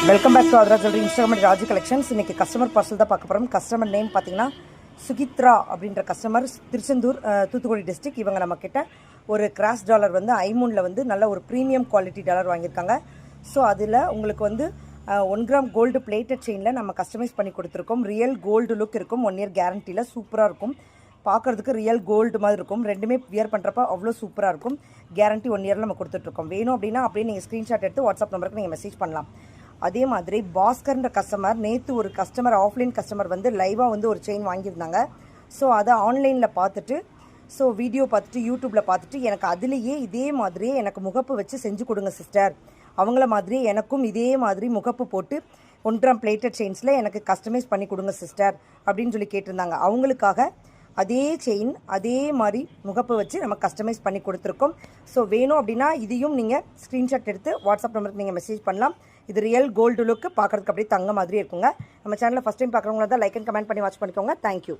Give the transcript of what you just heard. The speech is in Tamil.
Welcome back to Aadhara jewellery Instagram Raju collections. இன்றைக்கி கஸ்டமர் பார்சல் தான் பார்க்க போகிறோம். கஸ்டமர் நேம் பார்த்தீங்கன்னா சுகித்ரா அப்படின்ற கஸ்டமர், திருச்செந்தூர், தூத்துக்குடி டிஸ்ட்ரிக்ட். இவங்க நம்மக்கிட்ட ஒரு கிராஸ் டாலர் வந்து ஐமூனில் வந்து நல்ல ஒரு ப்ரீமியம் குவாலிட்டி டாலர் வாங்கியிருக்காங்க. ஸோ அதில் உங்களுக்கு வந்து 1 கிராம் கோல்டு பிளேட்டட் செயினில் நம்ம கஸ்டமைஸ் பண்ணி கொடுத்துருக்கோம். ரியல் கோல்டு லுக் இருக்கும், 1 இயர் கேரண்டியில் சூப்பராக இருக்கும். பார்க்குறதுக்கு ரியல் கோல்டு மாதிரி இருக்கும். ரெண்டுமே வியர் பண்ணுறப்ப அவ்வளோ சூப்பராக இருக்கும். கேரண்டி 1 இயரில் நம்ம கொடுத்துட்ருக்கோம். வேணும் அப்படின்னா அப்படியே நீங்கள் ஸ்க்ரீன்ஷாட் எடுத்து வாட்ஸ்அப் நம்பருக்கு நீங்கள் மெசேஜ் பண்ணலாம். அதே மாதிரி பாஸ்கர்ன்ற கஸ்டமர், நேற்று ஒரு கஸ்டமர், ஆஃப்லைன் கஸ்டமர் வந்து லைவாக வந்து ஒரு செயின் வாங்கியிருந்தாங்க. ஸோ அதை ஆன்லைனில் பார்த்துட்டு, ஸோ வீடியோ பார்த்துட்டு, யூடியூப்பில் பார்த்துட்டு, எனக்கு அதுலேயே இதே மாதிரியே எனக்கு முகப்பு வச்சு செஞ்சு கொடுங்க சிஸ்டர், அவங்கள மாதிரியே எனக்கும் இதே மாதிரி முகப்பு போட்டு 1 கிராம் பிளேட்டட் செயின்ஸில் எனக்கு கஸ்டமைஸ் பண்ணி கொடுங்க சிஸ்டர் அப்படின்னு சொல்லி கேட்டிருந்தாங்க. அவங்களுக்காக அதே செயின் அதே மாதிரி முகப்பு வச்சு நம்ம கஸ்டமைஸ் பண்ணி கொடுத்துருக்கோம். ஸோ வேணும் அப்படின்னா இதையும் நீங்கள் ஸ்க்ரீன்ஷாட் எடுத்து வாட்ஸ்அப் நம்பருக்கு நீங்கள் மெசேஜ் பண்ணலாம். இது ரியல் கோல்டு லுக்கு, பார்க்குறதுக்கு அப்படியே தங்க மாதிரி இருக்குங்க. நம்ம சேனலில் ஃபஸ்ட் டைம் பார்க்குறவங்களா தான் லைக் அண்ட் கமெண்ட் பண்ணி வாட்ச் பண்ணிக்கோங்க. தேங்க்யூ.